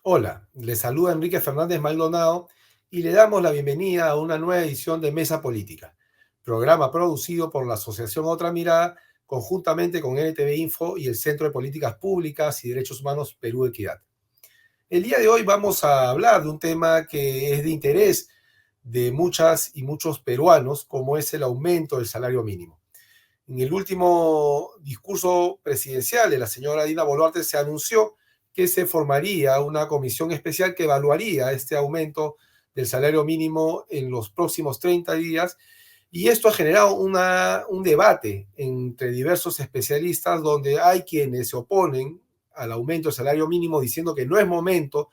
Hola, le saluda Enrique Fernández Maldonado y le damos la bienvenida a una nueva edición de Mesa Política, programa producido por la Asociación Otra Mirada, conjuntamente con NTV Info y el Centro de Políticas Públicas y Derechos Humanos Perú Equidad. El día de hoy vamos a hablar de un tema que es de interés de muchas y muchos peruanos, como es el aumento del salario mínimo. En el último discurso presidencial de la señora Dina Boluarte se anunció que se formaría una comisión especial que evaluaría este aumento del salario mínimo en los próximos 30 días, y esto ha generado un debate entre diversos especialistas donde hay quienes se oponen al aumento del salario mínimo diciendo que no es momento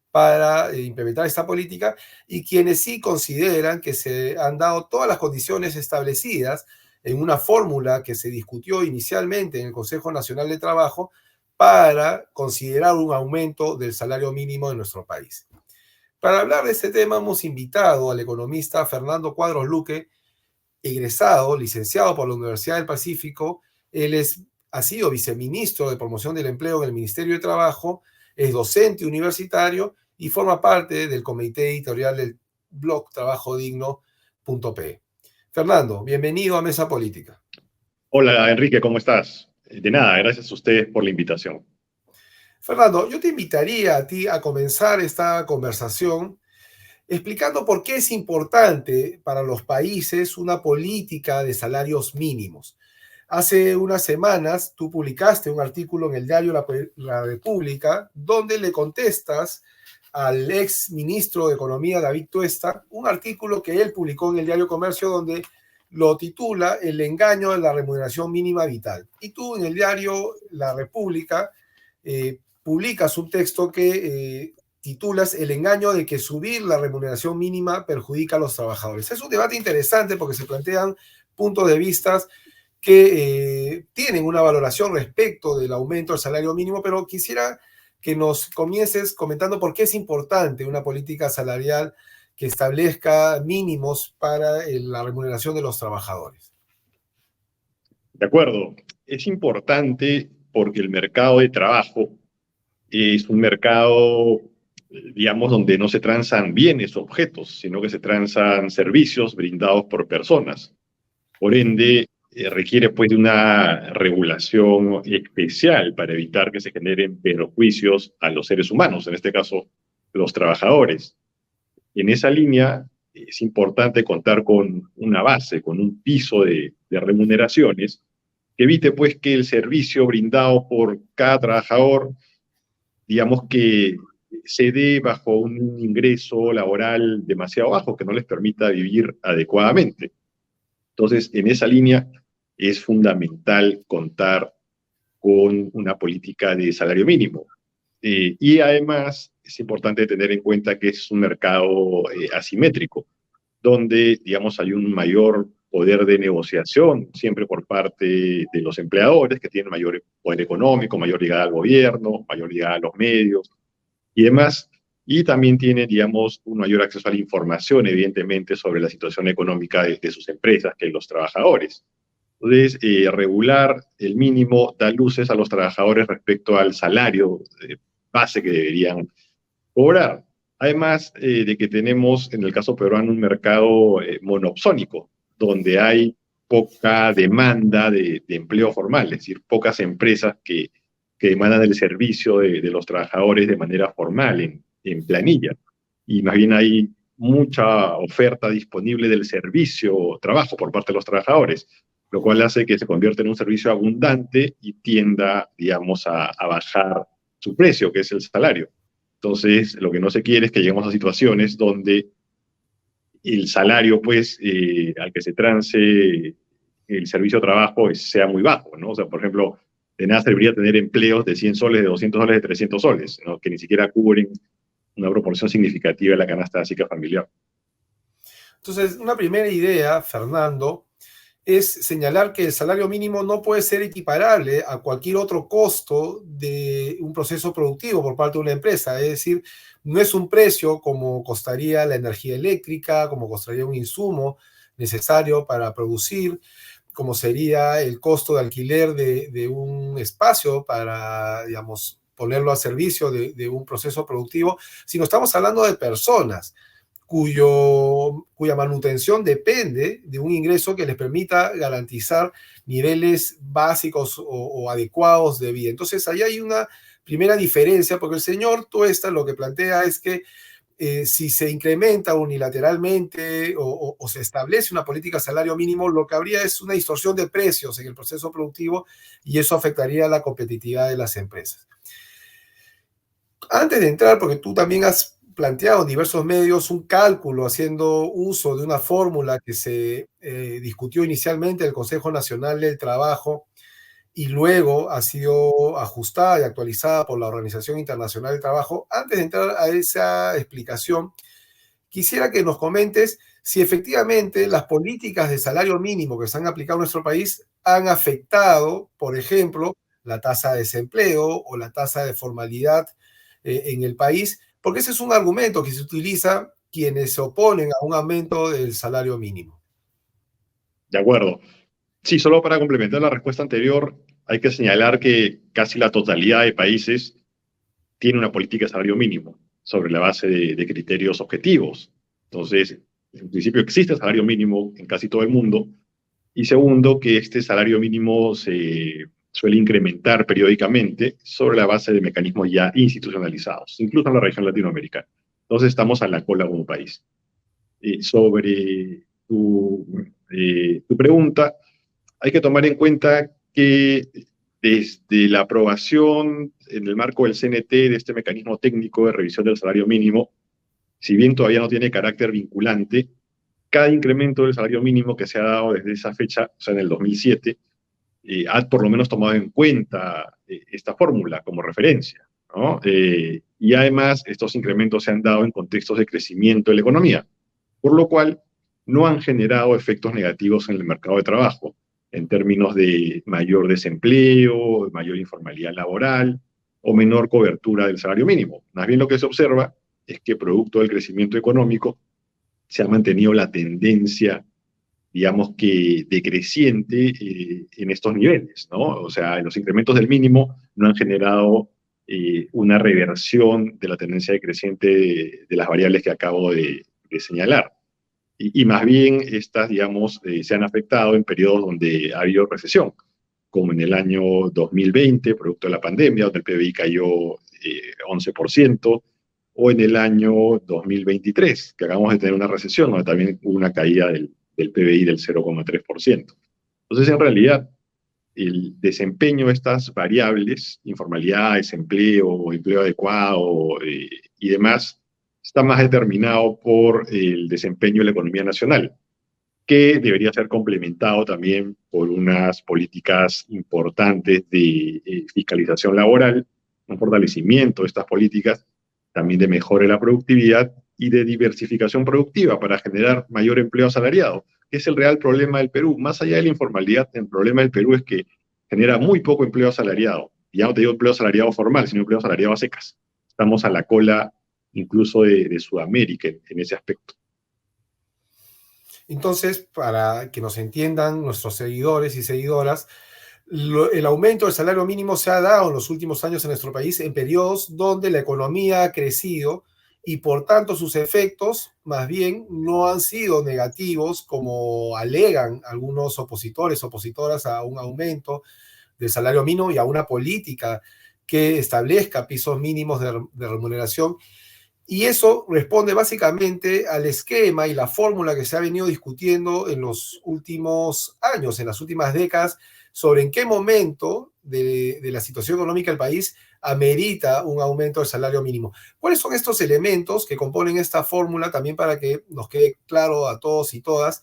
para implementar esta política, y quienes sí consideran que se han dado todas las condiciones establecidas en una fórmula que se discutió inicialmente en el Consejo Nacional de Trabajo para considerar un aumento del salario mínimo en nuestro país. Para hablar de este tema hemos invitado al economista Fernando Cuadros Luque, egresado, licenciado por la Universidad del Pacífico. Ha sido viceministro de Promoción del Empleo en el Ministerio de Trabajo, es docente universitario y forma parte del comité editorial del blog trabajodigno.pe. Fernando, bienvenido a Mesa Política. Hola Enrique, ¿cómo estás? De nada, gracias a ustedes por la invitación. Fernando, yo te invitaría a ti a comenzar esta conversación explicando por qué es importante para los países una política de salarios mínimos. Hace unas semanas tú publicaste un artículo en el diario La República donde le contestas al ex ministro de Economía, David Tuesta, un artículo que él publicó en el diario Comercio donde lo titula El engaño de la remuneración mínima vital. Y tú en el diario La República publicas un texto que titulas El engaño de que subir la remuneración mínima perjudica a los trabajadores. Es un debate interesante porque se plantean puntos de vista que tienen una valoración respecto del aumento del salario mínimo, pero quisiera que nos comiences comentando por qué es importante una política salarial que establezca mínimos para la remuneración de los trabajadores. De acuerdo, es importante porque el mercado de trabajo es un mercado, digamos, donde no se transan bienes o objetos, sino que se transan servicios brindados por personas. Por ende, requiere pues de una regulación especial para evitar que se generen perjuicios a los seres humanos, en este caso, los trabajadores. En esa línea es importante contar con una base, con un piso de remuneraciones que evite pues que el servicio brindado por cada trabajador, digamos que se dé bajo un ingreso laboral demasiado bajo que no les permita vivir adecuadamente. Entonces, en esa línea es fundamental contar con una política de salario mínimo. Y además es importante tener en cuenta que es un mercado asimétrico, donde, digamos, hay un mayor poder de negociación siempre por parte de los empleadores, que tienen mayor poder económico, mayor llegada al gobierno, mayor llegada a los medios y demás. Y también tiene, digamos, un mayor acceso a la información, evidentemente, sobre la situación económica de sus empresas que los trabajadores. Entonces, regular el mínimo da luces a los trabajadores respecto al salario base que deberían cobrar. Además de que tenemos en el caso peruano un mercado monopsónico, donde hay poca demanda de empleo formal, es decir, pocas empresas que demandan el servicio de los trabajadores de manera formal, en planilla. Y más bien hay mucha oferta disponible del servicio trabajo por parte de los trabajadores, lo cual hace que se convierta en un servicio abundante y tienda, digamos, a bajar su precio, que es el salario. Entonces, lo que no se quiere es que lleguemos a situaciones donde el salario, pues, al que se trance el servicio de trabajo sea muy bajo, ¿no? O sea, por ejemplo, de nada serviría tener empleos de 100 soles, de 200 soles, de 300 soles, ¿no? Que ni siquiera cubren una proporción significativa de la canasta básica familiar. Entonces, una primera idea, Fernando, es señalar que el salario mínimo no puede ser equiparable a cualquier otro costo de un proceso productivo por parte de una empresa. Es decir, no es un precio como costaría la energía eléctrica, como costaría un insumo necesario para producir, como sería el costo de alquiler de un espacio para, digamos, ponerlo a servicio de un proceso productivo, sino estamos hablando de personas cuya manutención depende de un ingreso que les permita garantizar niveles básicos o adecuados de vida. Entonces, ahí hay una primera diferencia, porque el señor Tuesta lo que plantea es que si se incrementa unilateralmente o se establece una política de salario mínimo, lo que habría es una distorsión de precios en el proceso productivo y eso afectaría la competitividad de las empresas. Antes de entrar, porque tú también has planteado en diversos medios un cálculo haciendo uso de una fórmula que se discutió inicialmente en el Consejo Nacional del Trabajo y luego ha sido ajustada y actualizada por la Organización Internacional del Trabajo. Antes de entrar a esa explicación, quisiera que nos comentes si efectivamente las políticas de salario mínimo que se han aplicado en nuestro país han afectado, por ejemplo, la tasa de desempleo o la tasa de formalidad en el país, porque ese es un argumento que se utiliza quienes se oponen a un aumento del salario mínimo. De acuerdo. Sí, solo para complementar la respuesta anterior, hay que señalar que casi la totalidad de países tiene una política de salario mínimo sobre la base de criterios objetivos. Entonces, en principio existe salario mínimo en casi todo el mundo. Y segundo, que este salario mínimo se suele incrementar periódicamente sobre la base de mecanismos ya institucionalizados, incluso en la región latinoamericana. Entonces, estamos a la cola como país. Sobre tu pregunta, hay que tomar en cuenta que desde la aprobación en el marco del CNT de este mecanismo técnico de revisión del salario mínimo, si bien todavía no tiene carácter vinculante, cada incremento del salario mínimo que se ha dado desde esa fecha, o sea, en el 2007, ha por lo menos tomado en cuenta esta fórmula como referencia, ¿no? Y además, estos incrementos se han dado en contextos de crecimiento de la economía, por lo cual no han generado efectos negativos en el mercado de trabajo, en términos de mayor desempleo, mayor informalidad laboral o menor cobertura del salario mínimo. Más bien lo que se observa es que producto del crecimiento económico se ha mantenido la tendencia, digamos que decreciente en estos niveles, ¿no? O sea, los incrementos del mínimo no han generado una reversión de la tendencia decreciente de las variables que acabo de señalar. Y más bien estas, digamos, se han afectado en periodos donde ha habido recesión, como en el año 2020, producto de la pandemia, donde el PBI cayó 11%, o en el año 2023, que acabamos de tener una recesión, donde también hubo una caída del PBI del 0,3%. Entonces, en realidad, el desempeño de estas variables, informalidad, desempleo, empleo adecuado y demás, está más determinado por el desempeño de la economía nacional, que debería ser complementado también por unas políticas importantes de fiscalización laboral, un fortalecimiento de estas políticas, también de mejora de la productividad y de diversificación productiva para generar mayor empleo asalariado, que es el real problema del Perú. Más allá de la informalidad, el problema del Perú es que genera muy poco empleo asalariado. Y ya no te digo empleo asalariado formal, sino empleo asalariado a secas. Estamos a la cola incluso de Sudamérica en ese aspecto. Entonces, para que nos entiendan nuestros seguidores y seguidoras, el aumento del salario mínimo se ha dado en los últimos años en nuestro país en periodos donde la economía ha crecido y por tanto sus efectos más bien no han sido negativos como alegan algunos opositores, opositoras a un aumento del salario mínimo y a una política que establezca pisos mínimos de remuneración. Y eso responde básicamente al esquema y la fórmula que se ha venido discutiendo en los últimos años, en las últimas décadas, sobre en qué momento de la situación económica del país amerita un aumento del salario mínimo. ¿Cuáles son estos elementos que componen esta fórmula también para que nos quede claro a todos y todas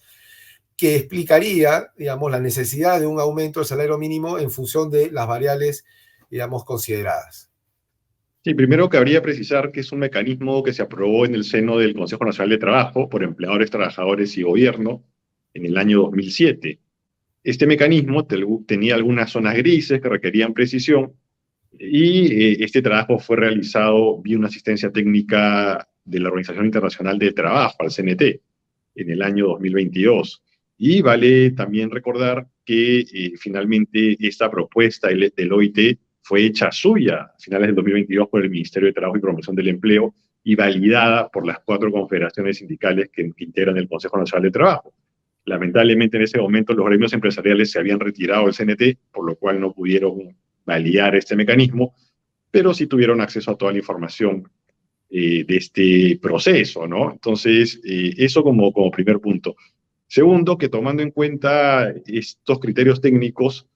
que explicaría, digamos, la necesidad de un aumento del salario mínimo en función de las variables, digamos, consideradas? Sí, primero cabría precisar que es un mecanismo que se aprobó en el seno del Consejo Nacional de Trabajo por empleadores, trabajadores y gobierno en el año 2007. Este mecanismo tenía algunas zonas grises que requerían precisión y este trabajo fue realizado vía una asistencia técnica de la Organización Internacional del Trabajo, al CNT, en el año 2022. Y vale también recordar que finalmente esta propuesta del OIT fue hecha suya a finales del 2022 por el Ministerio de Trabajo y Promoción del Empleo y validada por las 4 confederaciones sindicales que integran el Consejo Nacional de Trabajo. Lamentablemente en ese momento los gremios empresariales se habían retirado del CNT, por lo cual no pudieron validar este mecanismo, pero sí tuvieron acceso a toda la información de este proceso, ¿no? Entonces, eso como primer punto. Segundo, que tomando en cuenta estos criterios técnicos,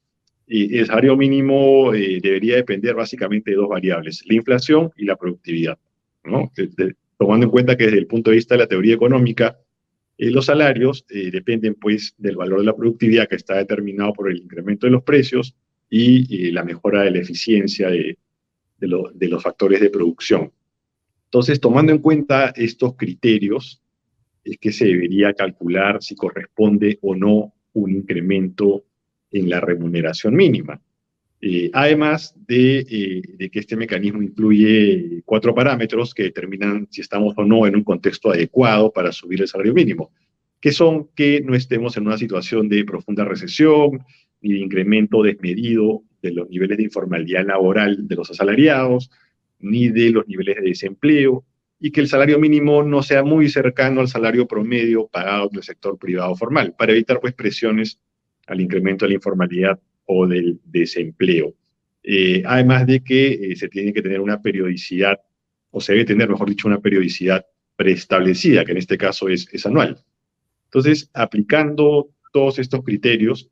el salario mínimo debería depender básicamente de 2 variables, la inflación y la productividad, ¿no? Tomando en cuenta que desde el punto de vista de la teoría económica, los salarios dependen pues del valor de la productividad que está determinado por el incremento de los precios y la mejora de la eficiencia de los factores de producción. Entonces, tomando en cuenta estos criterios, es que se debería calcular si corresponde o no un incremento en la remuneración mínima. Además de que este mecanismo incluye 4 parámetros que determinan si estamos o no en un contexto adecuado para subir el salario mínimo, que son que no estemos en una situación de profunda recesión ni de incremento desmedido de los niveles de informalidad laboral de los asalariados, ni de los niveles de desempleo, y que el salario mínimo no sea muy cercano al salario promedio pagado en el sector privado formal, para evitar pues presiones al incremento de la informalidad o del desempleo. Además de que se tiene que tener una periodicidad, o se debe tener, mejor dicho, una periodicidad preestablecida, que en este caso es anual. Entonces, aplicando todos estos criterios,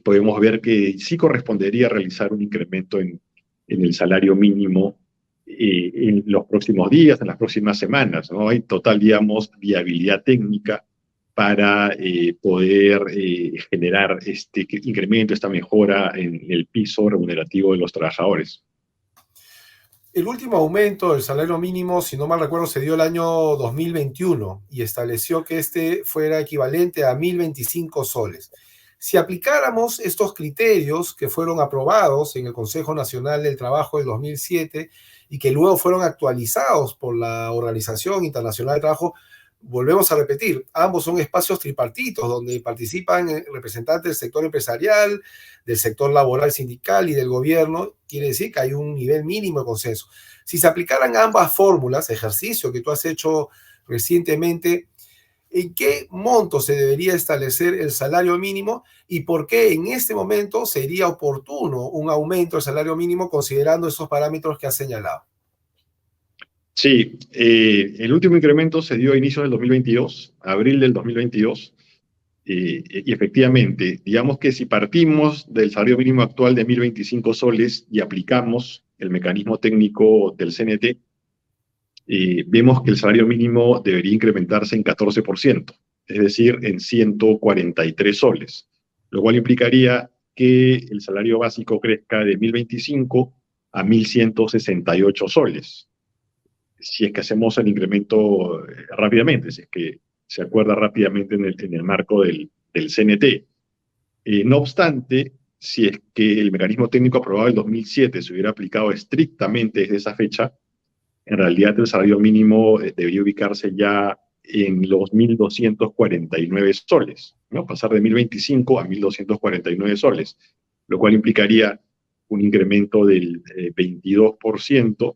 podemos ver que sí correspondería realizar un incremento en el salario mínimo en los próximos días, en las próximas semanas, ¿no? Hay total, digamos, viabilidad técnica para poder generar este incremento, esta mejora en el piso remunerativo de los trabajadores. El último aumento del salario mínimo, si no mal recuerdo, se dio el año 2021 y estableció que este fuera equivalente a 1.025 soles. Si aplicáramos estos criterios que fueron aprobados en el Consejo Nacional del Trabajo del 2007 y que luego fueron actualizados por la Organización Internacional de Trabajo, volvemos a repetir, ambos son espacios tripartitos donde participan representantes del sector empresarial, del sector laboral sindical y del gobierno. Quiere decir que hay un nivel mínimo de consenso. Si se aplicaran ambas fórmulas, ejercicio que tú has hecho recientemente, ¿en qué monto se debería establecer el salario mínimo y por qué en este momento sería oportuno un aumento del salario mínimo considerando esos parámetros que has señalado? Sí, el último incremento se dio a inicios del 2022, abril del 2022, y efectivamente, digamos que si partimos del salario mínimo actual de 1.025 soles y aplicamos el mecanismo técnico del CNT, vemos que el salario mínimo debería incrementarse en 14%, es decir, en 143 soles, lo cual implicaría que el salario básico crezca de 1.025 a 1.168 soles. Si es que hacemos el incremento rápidamente, si es que se acuerda rápidamente en el marco del CNT. No obstante, si es que el mecanismo técnico aprobado en 2007 se hubiera aplicado estrictamente desde esa fecha, en realidad el salario mínimo debería ubicarse ya en los 1.249 soles, ¿no? Pasar de 1.025 a 1.249 soles, lo cual implicaría un incremento del 22%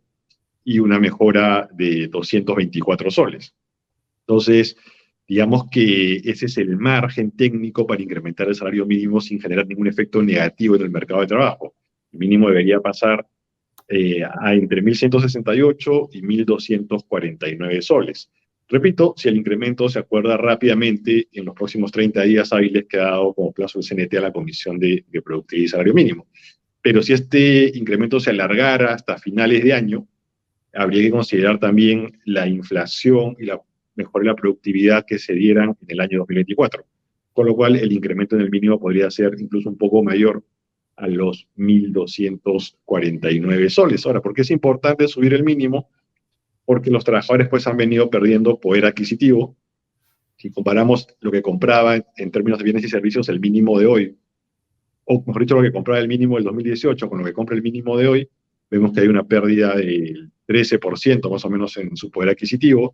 y una mejora de 224 soles. Entonces, digamos que ese es el margen técnico para incrementar el salario mínimo sin generar ningún efecto negativo en el mercado de trabajo. El mínimo debería pasar a entre 1.168 y 1.249 soles. Repito, si el incremento se acuerda rápidamente en los próximos 30 días hábiles que ha dado como plazo el CNT a la Comisión de Productividad y Salario Mínimo. Pero si este incremento se alargara hasta finales de año, habría que considerar también la inflación y la mejora de la productividad que se dieran en el año 2024, con lo cual el incremento en el mínimo podría ser incluso un poco mayor a los 1.249 soles. Ahora, ¿por qué es importante subir el mínimo? Porque los trabajadores pues han venido perdiendo poder adquisitivo. Si comparamos lo que compraba en términos de bienes y servicios el mínimo de hoy, o mejor dicho, lo que compraba el mínimo del 2018 con lo que compra el mínimo de hoy, vemos que hay una pérdida del 13% más o menos en su poder adquisitivo.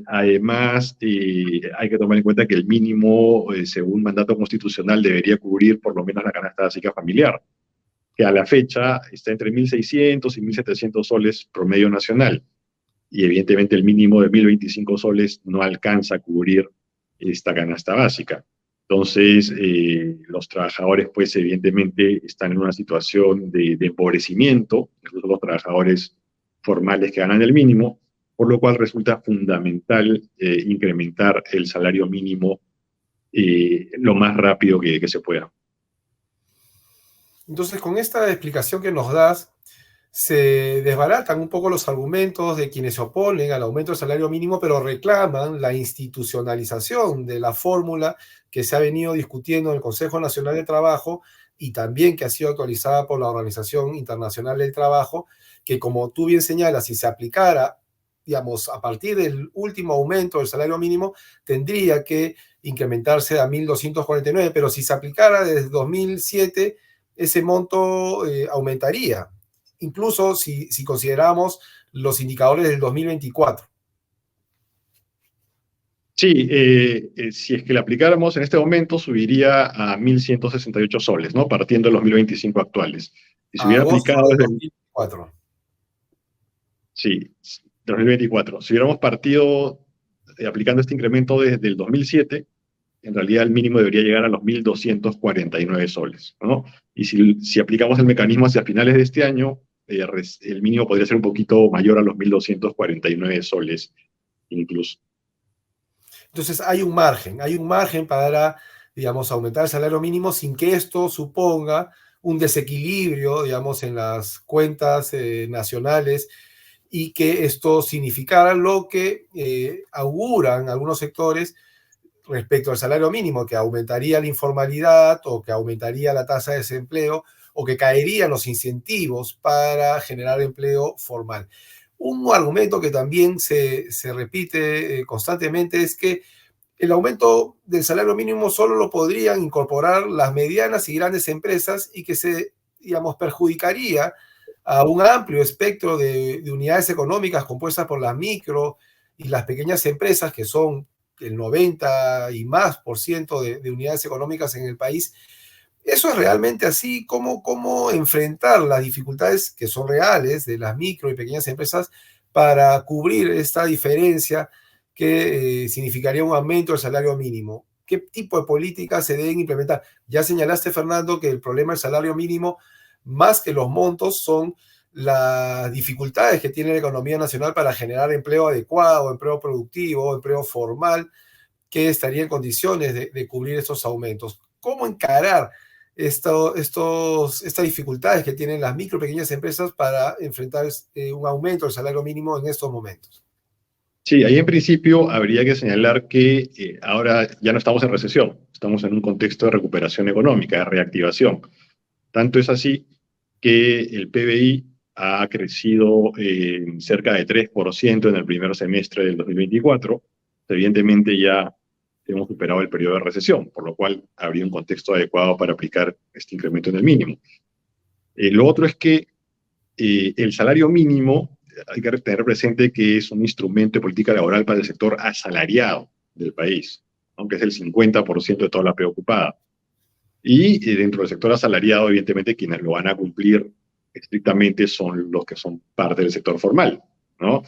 Además, hay que tomar en cuenta que el mínimo, según mandato constitucional, debería cubrir por lo menos la canasta básica familiar, que a la fecha está entre 1.600 y 1.700 soles promedio nacional. Y evidentemente el mínimo de 1.025 soles no alcanza a cubrir esta canasta básica. Entonces, los trabajadores, pues evidentemente están en una situación de empobrecimiento, incluso los trabajadores formales que ganan el mínimo, por lo cual resulta fundamental incrementar el salario mínimo lo más rápido que se pueda. Entonces, con esta explicación que nos das, se desbaratan un poco los argumentos de quienes se oponen al aumento del salario mínimo, pero reclaman la institucionalización de la fórmula que se ha venido discutiendo en el Consejo Nacional de Trabajo y también que ha sido actualizada por la Organización Internacional del Trabajo, que como tú bien señalas, si se aplicara, digamos, a partir del último aumento del salario mínimo, tendría que incrementarse a 1.249, pero si se aplicara desde 2007, ese monto aumentaría, incluso si consideramos los indicadores del 2024. Sí, si es que la aplicáramos en este momento, subiría a 1.168 soles, ¿no? Partiendo de los 1.025 actuales. Y si A hubiera agosto aplicado de desde, 2024. sí, 2024, si hubiéramos partido aplicando este incremento desde el 2007, en realidad el mínimo debería llegar a los 1.249 soles, ¿no? Y si aplicamos el mecanismo hacia finales de este año, el mínimo podría ser un poquito mayor a los 1.249 soles incluso. Entonces hay un margen para, digamos, aumentar el salario mínimo sin que esto suponga un desequilibrio, digamos, en las cuentas nacionales y que esto significara lo que auguran algunos sectores respecto al salario mínimo, que aumentaría la informalidad o que aumentaría la tasa de desempleo o que caerían los incentivos para generar empleo formal. Un argumento que también se repite constantemente es que el aumento del salario mínimo solo lo podrían incorporar las medianas y grandes empresas y que se, digamos, perjudicaría a un amplio espectro de unidades económicas compuestas por las micro y las pequeñas empresas, que son el 90 y más por ciento de unidades económicas en el país. ¿Eso es realmente así? ¿Cómo enfrentar las dificultades que son reales de las micro y pequeñas empresas para cubrir esta diferencia que significaría un aumento del salario mínimo? ¿Qué tipo de políticas se deben implementar? Ya señalaste, Fernando, que el problema del salario mínimo, más que los montos, son las dificultades que tiene la economía nacional para generar empleo adecuado, empleo productivo, empleo formal, que estaría en condiciones de cubrir estos aumentos. ¿Cómo encarar estas dificultades que tienen las micro y pequeñas empresas para enfrentar un aumento del salario mínimo en estos momentos? Sí, ahí en principio habría que señalar que ahora ya no estamos en recesión, estamos en un contexto de recuperación económica, de reactivación. Tanto es así que el PBI ha crecido cerca de 3% en el primer semestre del 2024. Evidentemente ya hemos superado el periodo de recesión, por lo cual habría un contexto adecuado para aplicar este incremento en el mínimo. Lo otro es que el salario mínimo, hay que tener presente que es un instrumento de política laboral para el sector asalariado del país, aunque es el 50% de toda la preocupada. Y dentro del sector asalariado, evidentemente, quienes lo van a cumplir estrictamente son los que son parte del sector formal, ¿no?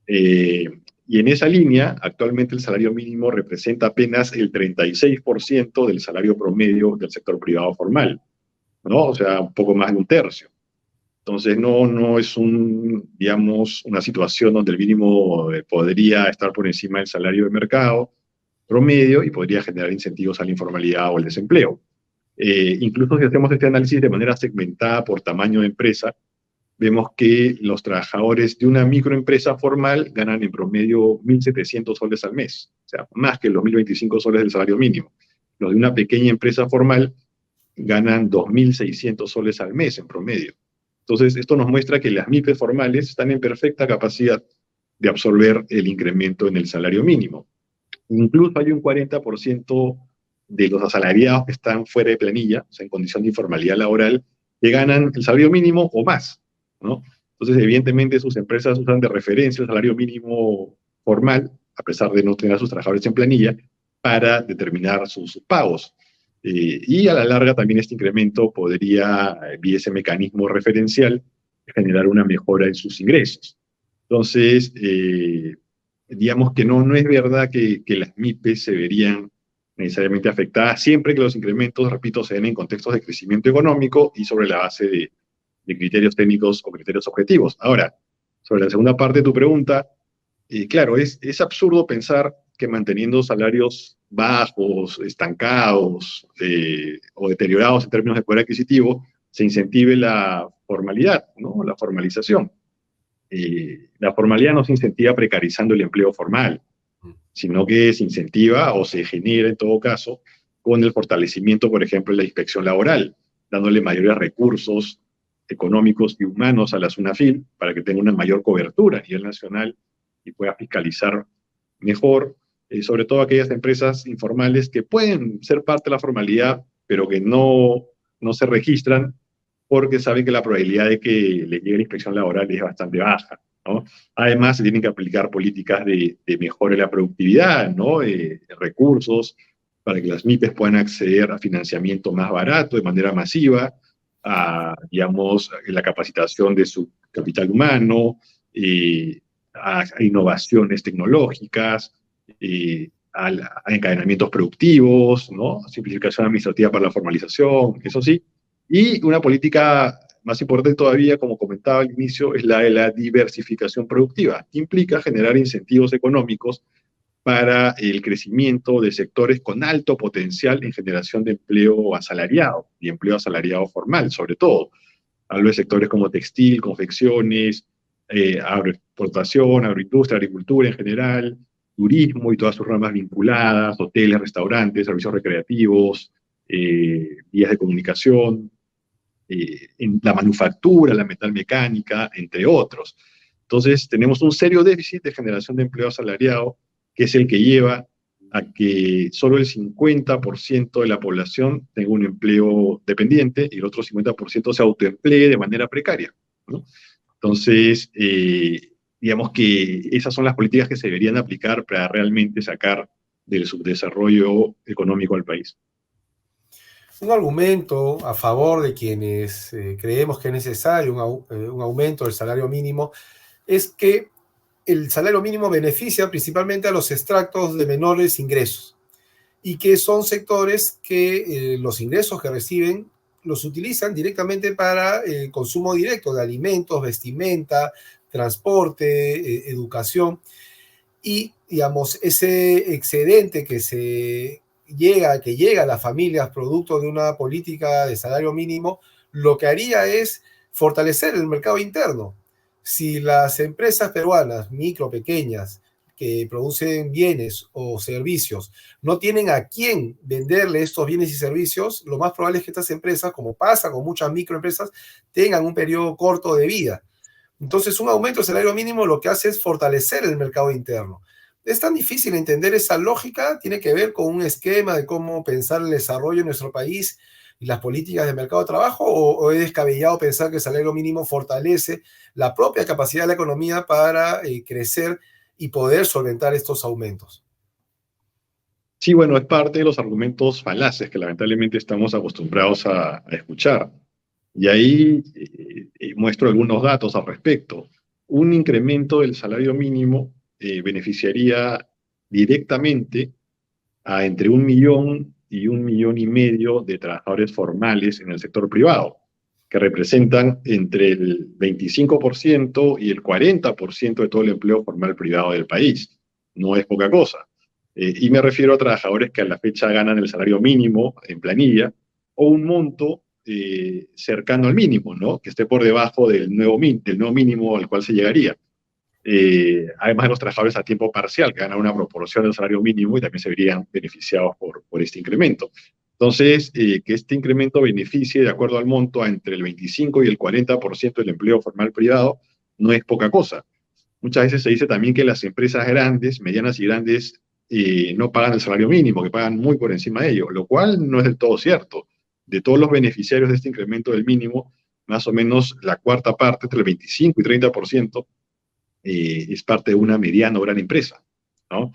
Y en esa línea, actualmente el salario mínimo representa apenas el 36% del salario promedio del sector privado formal, ¿no? O sea, un poco más de un tercio. Entonces, no es digamos, una situación donde el mínimo podría estar por encima del salario de mercado promedio y podría generar incentivos a la informalidad o el desempleo. Incluso si hacemos este análisis de manera segmentada por tamaño de empresa, vemos que los trabajadores de una microempresa formal ganan en promedio 1.700 soles al mes, o sea, más que los 1.025 soles del salario mínimo. Los de una pequeña empresa formal ganan 2.600 soles al mes en promedio. Entonces, esto nos muestra que las MIPES formales están en perfecta capacidad de absorber el incremento en el salario mínimo. Incluso hay un 40% de los asalariados que están fuera de planilla, o sea, en condición de informalidad laboral, que ganan el salario mínimo o más, ¿no? Entonces, evidentemente, sus empresas usan de referencia el salario mínimo formal, a pesar de no tener a sus trabajadores en planilla, para determinar sus pagos. Y a la larga también este incremento podría, vía ese mecanismo referencial, generar una mejora en sus ingresos. Entonces, digamos que no es verdad que las MIPES se verían necesariamente afectadas siempre que los incrementos, repito, se den en contextos de crecimiento económico y sobre la base de criterios técnicos o criterios objetivos. Ahora, sobre la segunda parte de tu pregunta, claro, es absurdo pensar que manteniendo salarios bajos, estancados o deteriorados en términos de poder adquisitivo, se incentive la formalidad, ¿no? La formalización. La formalidad no se incentiva precarizando el empleo formal, sino que se incentiva o se genera en todo caso con el fortalecimiento, por ejemplo, de la inspección laboral, dándole mayores recursos económicos y humanos a la SUNAFIL para que tenga una mayor cobertura a nivel nacional y pueda fiscalizar mejor, sobre todo aquellas empresas informales que pueden ser parte de la formalidad, pero que no se registran porque saben que la probabilidad de que les llegue la inspección laboral es bastante baja, ¿no? Además, se tienen que aplicar políticas de mejora de la productividad, ¿no? Recursos para que las MIPES puedan acceder a financiamiento más barato, de manera masiva, a, digamos, la capacitación de su capital humano, a innovaciones tecnológicas, a encadenamientos productivos, ¿no? Simplificación administrativa para la formalización, eso sí. Y una política más importante todavía, como comentaba al inicio, es la de la diversificación productiva, que implica generar incentivos económicos para el crecimiento de sectores con alto potencial en generación de empleo asalariado y empleo asalariado formal, sobre todo. Hablo de sectores como textil, confecciones, agroexportación, agroindustria, agricultura en general, turismo y todas sus ramas vinculadas, hoteles, restaurantes, servicios recreativos, vías de comunicación, en la manufactura, la metalmecánica, entre otros. Entonces, tenemos un serio déficit de generación de empleo asalariado, que es el que lleva a que solo el 50% de la población tenga un empleo dependiente y el otro 50% se autoemplee de manera precaria, ¿no? Entonces, digamos que esas son las políticas que se deberían aplicar para realmente sacar del subdesarrollo económico al país. Un argumento a favor de quienes creemos que es necesario un aumento del salario mínimo es que el salario mínimo beneficia principalmente a los extractos de menores ingresos y que son sectores que los ingresos que reciben los utilizan directamente para el consumo directo de alimentos, vestimenta, transporte, educación y, digamos, ese excedente que llega a las familias producto de una política de salario mínimo, lo que haría es fortalecer el mercado interno. Si las empresas peruanas, micro, pequeñas, que producen bienes o servicios, no tienen a quién venderle estos bienes y servicios, lo más probable es que estas empresas, como pasa con muchas microempresas, tengan un periodo corto de vida. Entonces, un aumento del salario mínimo lo que hace es fortalecer el mercado interno. Es tan difícil entender esa lógica, tiene que ver con un esquema de cómo pensar el desarrollo en nuestro país y las políticas de mercado de trabajo, o es descabellado pensar que el salario mínimo fortalece la propia capacidad de la economía para crecer y poder solventar estos aumentos. Sí, bueno, es parte de los argumentos falaces que lamentablemente estamos acostumbrados a escuchar. Y ahí muestro algunos datos al respecto. Un incremento del salario mínimo beneficiaría directamente a entre 1 millón y 1,5 millones de trabajadores formales en el sector privado, que representan entre el 25% y el 40% de todo el empleo formal privado del país. No es poca cosa. Y me refiero a trabajadores que a la fecha ganan el salario mínimo en planilla o un monto cercano al mínimo, ¿no? Que esté por debajo del nuevo mínimo al cual se llegaría. Además de los trabajadores a tiempo parcial, que ganan una proporción del salario mínimo y también se verían beneficiados por este incremento. Entonces, que este incremento beneficie, de acuerdo al monto, a entre el 25 y el 40% del empleo formal privado, no es poca cosa. Muchas veces se dice también que las empresas grandes, medianas y grandes, no pagan el salario mínimo, que pagan muy por encima de ello, lo cual no es del todo cierto. De todos los beneficiarios de este incremento del mínimo, más o menos la cuarta parte, entre el 25 y 30%, es parte de una mediana o gran empresa, ¿no?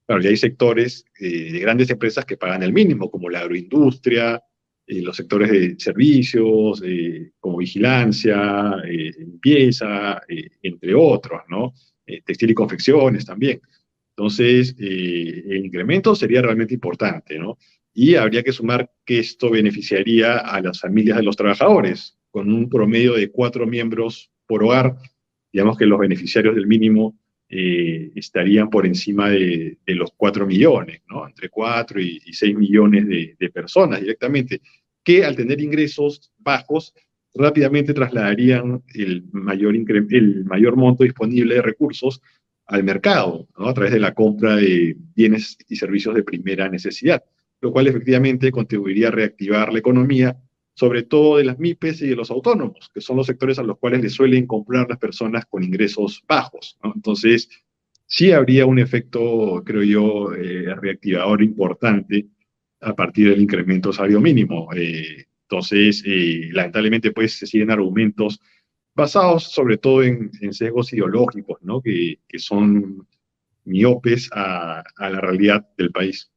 Claro, y hay sectores de grandes empresas que pagan el mínimo, como la agroindustria, los sectores de servicios, como vigilancia, limpieza, entre otros, ¿no? Textil y confecciones también. Entonces, el incremento sería realmente importante, ¿no? Y habría que sumar que esto beneficiaría a las familias de los trabajadores, con un promedio de 4 miembros por hogar. Digamos que los beneficiarios del mínimo estarían por encima de los 4 millones, ¿no? Entre 4 y 6 millones de personas directamente, que al tener ingresos bajos, rápidamente trasladarían el mayor monto disponible de recursos al mercado, ¿no? A través de la compra de bienes y servicios de primera necesidad, lo cual efectivamente contribuiría a reactivar la economía, sobre todo de las MIPES y de los autónomos, que son los sectores a los cuales les suelen comprar las personas con ingresos bajos, ¿no? Entonces, sí habría un efecto, creo yo, reactivador importante a partir del incremento del salario mínimo. Entonces, lamentablemente, pues se siguen argumentos basados sobre todo en sesgos ideológicos, ¿no? Que son miopes a la realidad del país.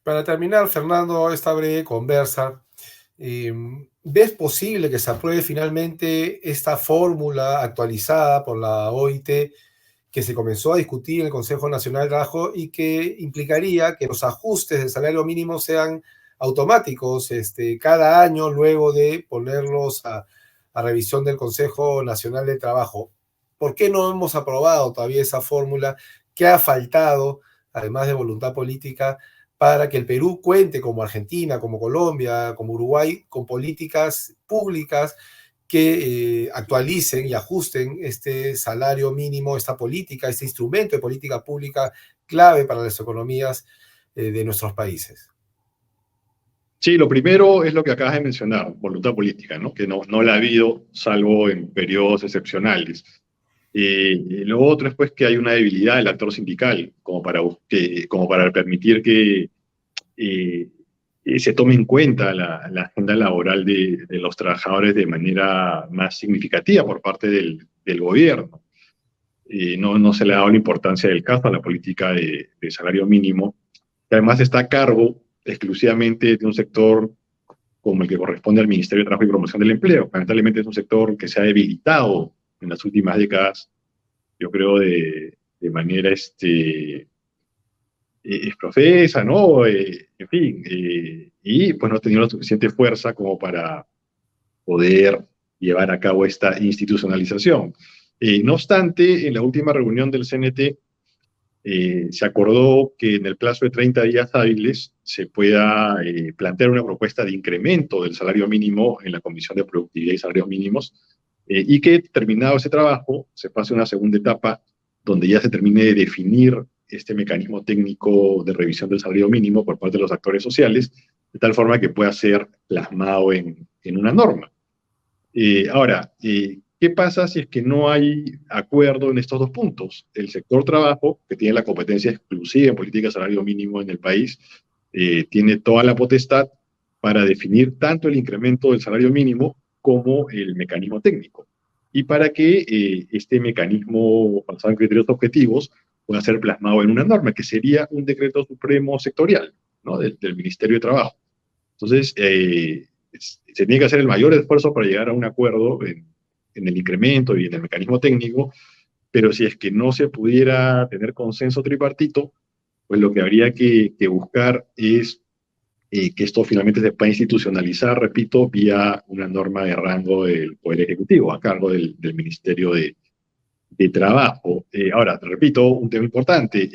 Para terminar, Fernando, esta breve conversa, ¿ves posible que se apruebe finalmente esta fórmula actualizada por la OIT que se comenzó a discutir en el Consejo Nacional de Trabajo y que implicaría que los ajustes del salario mínimo sean automáticos cada año luego de ponerlos a revisión del Consejo Nacional de Trabajo? ¿Por qué no hemos aprobado todavía esa fórmula? ¿Qué ha faltado, además de voluntad política, para que el Perú cuente, como Argentina, como Colombia, como Uruguay, con políticas públicas que actualicen y ajusten este salario mínimo, esta política, este instrumento de política pública clave para las economías de nuestros países? Sí, lo primero es lo que acabas de mencionar, voluntad política, ¿no? Que no la ha habido, salvo en periodos excepcionales. Y lo otro es pues que hay una debilidad del actor sindical, como para permitir que eh, se tome en cuenta la agenda laboral de los trabajadores de manera más significativa por parte del gobierno. No se le ha dado la importancia del caso a la política de salario mínimo, que además está a cargo exclusivamente de un sector como el que corresponde al Ministerio de Trabajo y Promoción del Empleo. Lamentablemente es un sector que se ha debilitado en las últimas décadas, yo creo, de manera es profesa, ¿no? En fin, y pues no ha tenido la suficiente fuerza como para poder llevar a cabo esta institucionalización. No obstante, en la última reunión del CNT se acordó que en el plazo de 30 días hábiles se pueda plantear una propuesta de incremento del salario mínimo en la Comisión de Productividad y Salarios Mínimos, y que terminado ese trabajo se pase a una segunda etapa donde ya se termine de definir este mecanismo técnico de revisión del salario mínimo por parte de los actores sociales, de tal forma que pueda ser plasmado en una norma. Ahora, ¿qué pasa si es que no hay acuerdo en estos dos puntos? El sector trabajo, que tiene la competencia exclusiva en política de salario mínimo en el país, tiene toda la potestad para definir tanto el incremento del salario mínimo como el mecanismo técnico. Y para que este mecanismo, basado en criterios objetivos, pueda ser plasmado en una norma, que sería un decreto supremo sectorial, ¿no? Del Ministerio de Trabajo. Entonces, se tiene que hacer el mayor esfuerzo para llegar a un acuerdo en el incremento y en el mecanismo técnico, pero si es que no se pudiera tener consenso tripartito, pues lo que habría que buscar es que esto finalmente se pueda institucionalizar, repito, vía una norma de rango del Poder Ejecutivo, a cargo del Ministerio de Trabajo. Ahora, repito, un tema importante,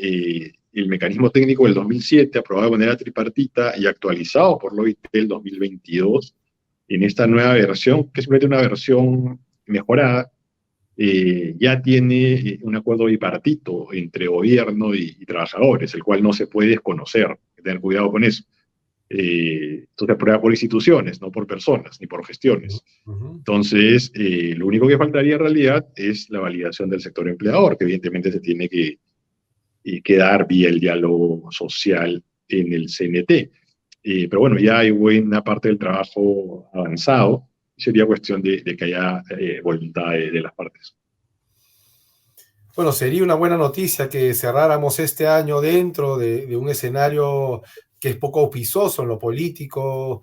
el mecanismo técnico del 2007, aprobado de manera tripartita y actualizado por la OIT del 2022, en esta nueva versión, que es simplemente una versión mejorada, ya tiene un acuerdo bipartito entre gobierno y trabajadores, el cual no se puede desconocer, hay que tener cuidado con eso. Esto se aprueba por instituciones, no por personas, ni por gestiones. Entonces, lo único que faltaría en realidad es la validación del sector empleador, que evidentemente se tiene que dar vía el diálogo social en el CNT. Pero bueno, ya hay buena parte del trabajo avanzado. Sería cuestión de que haya voluntad de las partes. Bueno, sería una buena noticia que cerráramos este año dentro de un escenario que es poco auspicioso en lo político,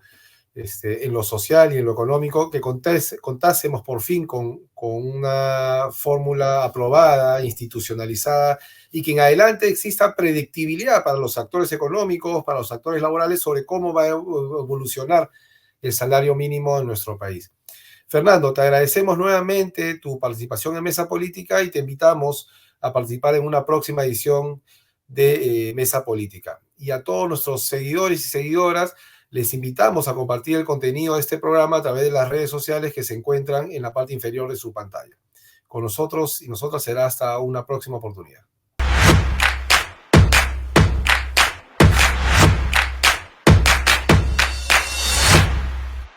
en lo social y en lo económico, que contásemos por fin con una fórmula aprobada, institucionalizada, y que en adelante exista predictibilidad para los actores económicos, para los actores laborales, sobre cómo va a evolucionar el salario mínimo en nuestro país. Fernando, te agradecemos nuevamente tu participación en Mesa Política y te invitamos a participar en una próxima edición de Mesa Política. Y a todos nuestros seguidores y seguidoras, les invitamos a compartir el contenido de este programa a través de las redes sociales que se encuentran en la parte inferior de su pantalla. Con nosotros y nosotras será hasta una próxima oportunidad.